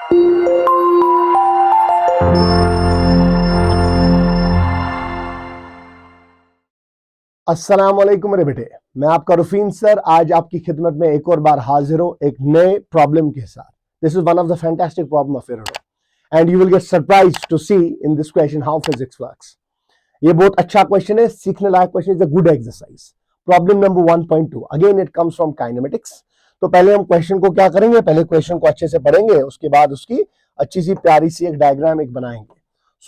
अस्सलाम वालेकुम मेरे बेटे, मैं आपका रुफीन सर आज आपकी खिदमत में एक और बार हाजिर हूं एक नए प्रॉब्लम के साथ। This is one of the fantastic problem of Irodov and you will get surprised to see in this question how physics works. ये बहुत अच्छा क्वेश्चन है, सीखने लायक question, is a good exercise. Problem number 1.2 again it comes from kinematics. तो पहले हम question को क्या करेंगे, पहले क्वेश्चन को अच्छे से पढ़ेंगे, उसके बाद उसकी अच्छी सी प्यारी सी एक डायग्राम एक बनाएंगे।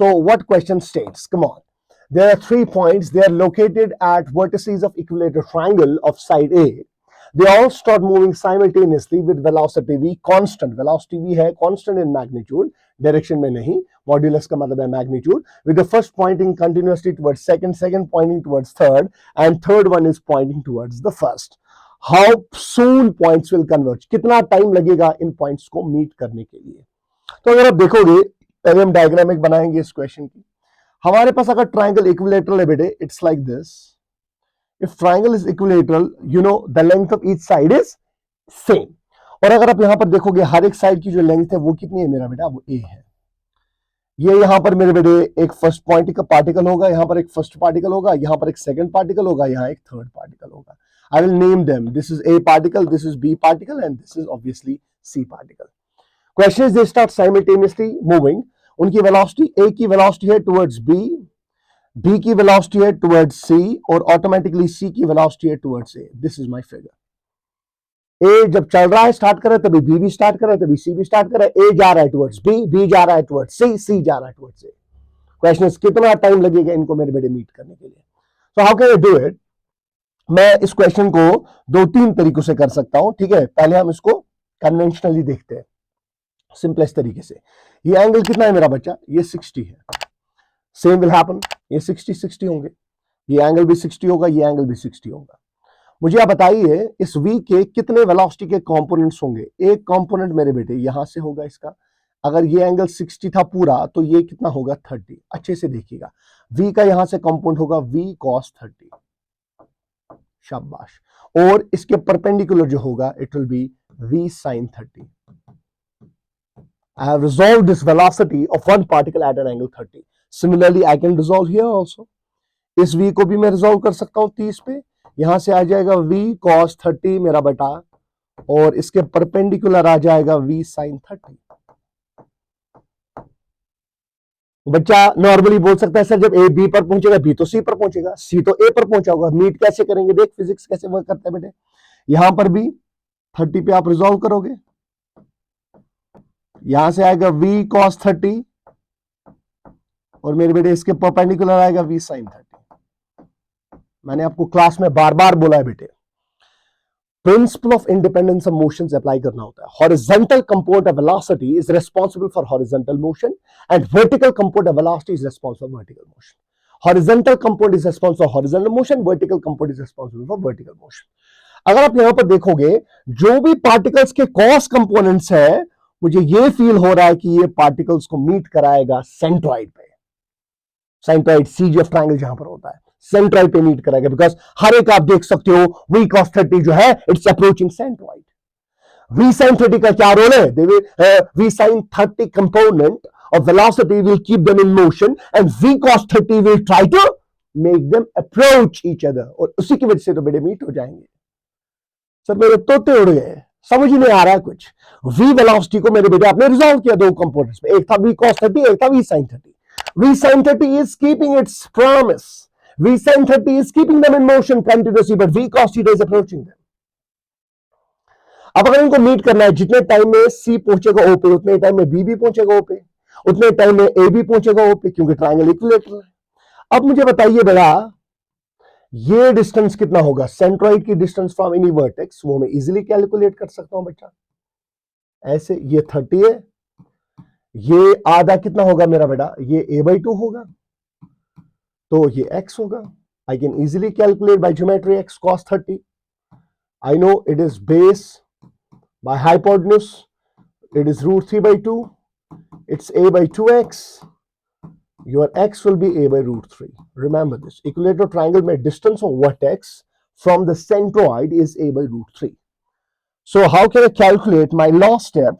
So what question states, come on. There are 3 points. They are located at vertices of equilateral triangle of side A. They all start moving simultaneously with velocity v constant. Velocity v है constant in magnitude, direction में नहीं, modulus का मतलब है magnitude. With the first pointing continuously towards second, second pointing towards third, and third one is pointing towards the first. How soon points will converge? कितना time लगेगा इन points को meet करने के लिए? तो अगर आप देखोगे, पहले हम डायग्राम एक बनाएंगे इस क्वेश्चन की। हमारे पास अगर ट्राइंगल इक्विलेटरल है बेटे, it's like this. If triangle is equilateral, you know the length of each side is same. और अगर आप यहां पर देखोगे, हर एक साइड की जो लेंथ है वो कितनी है मेरा बेटा, वो ए है। ये यहां पर मेरे बेटे एक फर्स्ट पॉइंट का पार्टिकल होगा, यहां पर एक फर्स्ट पार्टिकल होगा, यहां पर एक सेकंड पार्टिकल होगा, यहां एक थर्ड पार्टिकल होगा। I will name them, this is A particle, this is B particle and this is obviously C particle. Question is they start simultaneously moving. उनकी वेलोसिटी, ए की वेलोसिटी है towards B, B की velocity है towards C, और automatically C की velocity है towards A. This is my figure. A जब चल रहा है, स्टार्ट कर रहा है, तभी बी भी स्टार्ट कर रहा है, तभी सी भी स्टार्ट कर रहा है। ए जा रहा है टुवर्ड्स बी, बी जा रहा है टुवर्ड्स सी, सी जा रहा है टुवर्ड्स ए। क्वेश्चन इज कितना टाइम लगेगा इनको मेरे बेटे मीट करने के लिए? So how can I do it? मैं इस क्वेश्चन को 2-3 तरीकों से कर सकता हूं, ठीक है। पहले हम इसको कन्वेंशनली देखते हैं, सिंपलेस्ट तरीके से। ये एंगल कितना है मेरा बच्चा? ये 60 है। सेम विल हैपन, ये 60 होंगे, ये एंगल भी 60 होगा, ये एंगल भी 60 होगा। मुझे आप बताइए इस v के कितने वेलोसिटी के कंपोनेंट्स होंगे? एक कंपोनेंट मेरे बेटे यहां से होगा इसका। अगर ये एंगल 60 था पूरा, तो ये कितना होगा? 30। अच्छे से देखिएगा, v का यहां से कंपोनेंट होगा v cos 30। शाबाश। और इसके परपेंडिकुलर जो होगा, it will be v sin 30। I have resolved this velocity of one particle at an angle 30. Similarly, I can resolve here also. इस v को भी मैं रिजॉल्व कर सकता हूं 30 पे। यहां से आ जाएगा v cos 30 मेरा बेटा, और इसके परपेंडिकुलर आ जाएगा v sin 30। बच्चा नॉर्मली बोल सकता है सर, जब a b पर पहुंचेगा, b तो c पर पहुंचेगा, c तो a पर पहुंचा होगा, मीट कैसे करेंगे? देख फिजिक्स कैसे वर्क करता है बेटे। यहां पर भी 30 पे आप रिजॉल्व करोगे, यहां से आएगा v cos 30, और मेरे बेटे इसके परपेंडिकुलर आएगा v sin 30। मैंने आपको क्लास में बार बार बोला है बेटे, principle of independence of motions apply करना होता है। Horizontal component of velocity is responsible for horizontal motion and vertical component of velocity is responsible for vertical motion. Horizontal component is responsible for horizontal motion, vertical component is responsible for vertical motion. अगर आप यहां पर देखोगे, जो भी particles के cos components है, मुझे ये फील हो रहा है कि ये पार्टिकल्स को मीट कराएगा सेंट्रॉइड पे। सेंट्रॉइड CGF ट्रायंगल जहां पर होता है, सेंट्रॉइड पे मीट कराएगा, बिकॉज हर एक आप देख सकते हो v cos 30 जो है, it's approaching centroid. v sin 30 का क्या रोल है? v sin 30 component of velocity will keep them in motion and v cos 30 will try to make them approach each other, और उसी की वजह से तो बेटे मीट हो जाएंगे। सर मेरे तोते उड़ गए, समझ नहीं आ रहा है कुछ। v वेलोसिटी को मेरे बेटे आपने रिजॉल्व किया दो कंपोनेंट्स में, एक था v cos 30, एक था v sin 30। v sin 30 is keeping its promise. v sin 30 is keeping them in motion continuously, but v cos theta is approaching them. अब अगर इनको मीट करना है, जितने टाइम में c पहुंचेगा o पे, उतने टाइम में b भी पहुंचेगा o पे, उतने टाइम में a भी पहुंचेगा o पे, क्योंकि ट्रायंगल इक्विलेटरल है। अब मुझे बताइए बेटा, ये डिस्टेंस कितना होगा? सेंट्रॉइड की डिस्टेंस फ्रॉम एनी वर्टेक्स, वो मैं इजीली कैलकुलेट कर सकता हूं बच्चा। ऐसे ये 30 है, ये आधा कितना होगा मेरा बेटा? ये a/2 होगा, तो ये x होगा। I can easily calculate bye geometry x cos 30। I know it is base by hypotenuse, it is √3/2, it's a/2x, your x will be a/√3. Remember this. Equilateral triangle में distance of vertex from the centroid is a/√3. So how can I calculate my last step?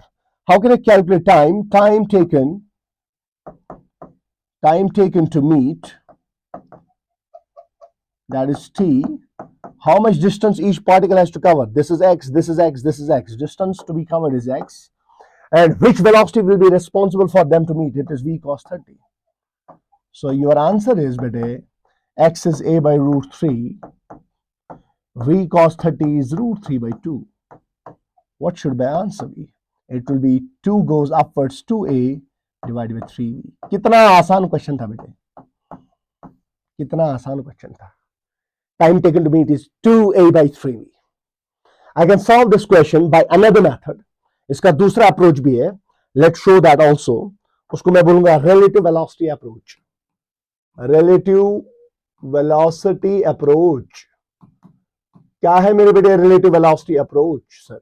How can I calculate time? Time taken to meet, that is t. How much distance each particle has to cover? This is x, this is x, this is x. Distance to be covered is x. And which velocity will be responsible for them to meet? It is v cos 30. So your answer is, bete, x is a by root 3. V cos 30 is root 3 by 2. What should my answer be? It will be 2 goes upwards to a divided by 3v. कितना आसान question था बेटे, कितना आसान question था. Time taken to meet is 2a by 3v. I can solve this question by another method. इसका दूसरा approach भी है. Let's show that also. उसको मैं बोलूंगा relative velocity approach. Relative velocity approach. क्या है मेरे बेटे relative velocity approach? सर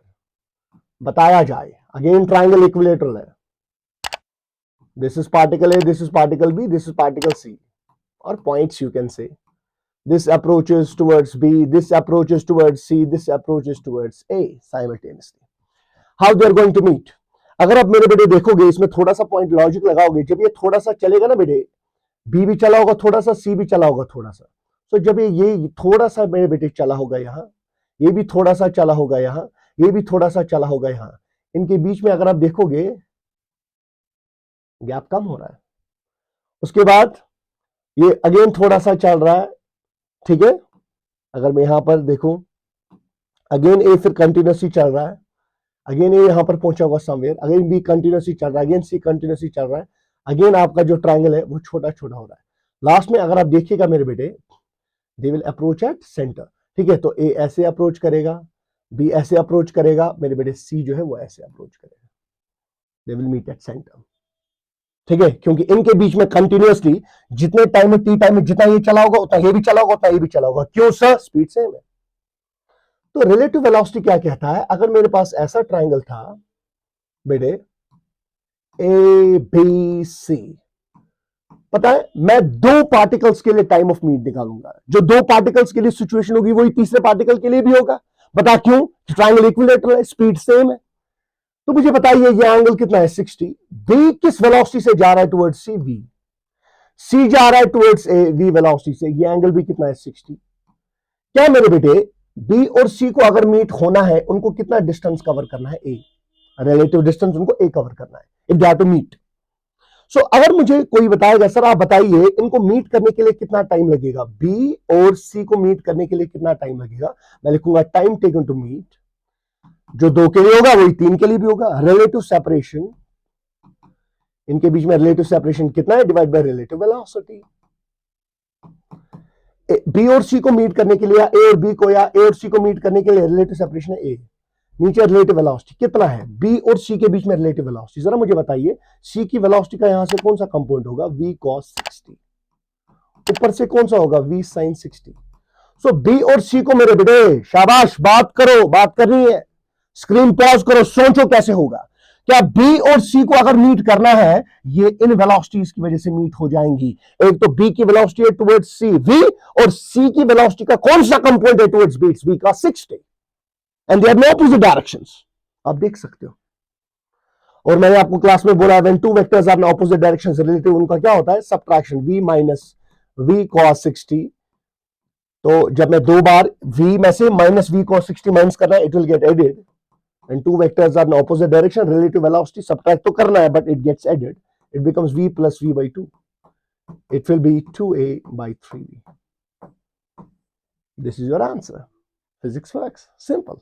बताया जाए. Again triangle equilateral है. This is particle A, this is particle B, this is particle C, or points you can say. This approaches towards B, this approaches towards C, this approaches towards A simultaneously. How they are going to meet? अगर आप मेरे बेटे देखोगे इसमें थोड़ा सा point logic लगाओगे, जब ये थोड़ा सा चलेगा ना बेटे, B भी चला होगा थोड़ा सा, C भी चला होगा थोड़ा सा. तो जब ये थोड़ा सा मेरे बेटे चला होगा यहाँ, ये भी थोड़ा सा चला होगा यहाँ, ये भी थोड़ा सा चला होगा यहाँ, इनके बीच में अगर आप देखोगे गैप कम हो रहा है. उसके बाद ये अगेन थोड़ा सा चल रहा है, ठीक है. अगर मैं यहां पर देखूं, अगेन ए फिर कंटिन्यूसली चल रहा है, अगेन ए यहां पर पहुंचा होगा समवेयर, अगेन बी कंटिन्यूसली चल रहा है, अगेन सी कंटिन्यूसली चल रहा है, अगेन आपका जो ट्रायंगल है वो छोटा छोटा हो रहा है. लास्ट में अगर आप देखिएगा मेरे बेटे, they will approach eight centre. ठीक है, तो ए ऐसे अप्रोच करेगा, बी ऐसे अप्रोच करेगा, मेरे बेटे सी जो है वो ऐसे अप्रोच करेगा. They will meet at centre. ठीक है, क्योंकि इनके बीच में कंटिन्यूअसली जितने टाइम में टी टाइम में जितना ये चला होगा उतना ये भी चला होगा, उतना ये भी चला होगा. क्यों सर? स्पीड सेम है. तो रिलेटिव वेलोसिटी क्या कहता है? अगर मेरे पास ऐसा ट्रायंगल था बेटे ए बी सी, पता है मैं दो पार्टिकल्स के लिए टाइम ऑफ मीट निकालूंगा. जो दो पार्टिकल्स के लिए सिचुएशन होगी वही तीसरे पार्टिकल के लिए भी होगा. बता क्यों? ट्रायंगल इक्विलेटरल है, स्पीड सेम है. तो मुझे बताइए ये एंगल कितना है? 60. बी किस वेलोसिटी से जा रहा है टुवर्ड्स सी? वी. सी जा रहा है टुवर्ड्स ए वी वेलोसिटी से. ये एंगल भी कितना है? 60. क्या मेरे बेटे बी और सी को अगर मीट होना है, उनको कितना डिस्टेंस कवर करना है? ए. रिलेटिव डिस्टेंस उनको ए कवर करना है if they are to meet. So अगर मुझे कोई बताएगा सर आप बताइए इनको मीट करने के लिए कितना टाइम लगेगा, बी और सी को मीट करने के लिए कितना टाइम लगेगा, मैं लिखूंगा टाइम टेकन टू मीट. जो दो के लिए होगा वही तीन के लिए भी होगा. रिलेटिव सेपरेशन, इनके बीच में रिलेटिव सेपरेशन कितना है? Divide by relative velocity. B और सी को मीट करने के लिए, या ए और बी को, या ए और सी को मीट करने के लिए रिलेटिव सेपरेशन है ए. नीचे रिलेटिव वेलोसिटी कितना है? बी और सी के बीच में रिलेटिव वेलोसिटी जरा मुझे बताइए. सी की वेलोसिटी का यहां से कौन सा कंपोनेंट होगा? V cos 60. ऊपर से कौन सा होगा? We sign 60. सो बी और सी को मेरे बेटे शाबाश, बात करो, बात करनी है. स्क्रीन पॉज करो, सोचो कैसे होगा. क्या बी और सी को अगर मीट करना है, ये इन वेलोसिटीज की वजह से मीट हो जाएंगी. एक तो बी की वेलोसिटी है टुवर्ड्स सी वी, और सी की वेलोसिटी का कौन सा कंपोनेंट है टुवर्ड्स बी? वी का 60. And they are in opposite directions. आप देख सकते हो. और मैंने आपको क्लास में बोला when two vectors are in opposite directions, relative उनका क्या होता है? Subtraction. V minus v cos 60. तो जब मैं दो बार v में से माइनस वी कॉस 60 माइनस करना है, it will get added. And two vectors are in opposite direction, relative velocity subtract तो करना है, but it gets added. It becomes v plus v by 2. It will be 2a by 3v. This is your answer. Physics works. Simple.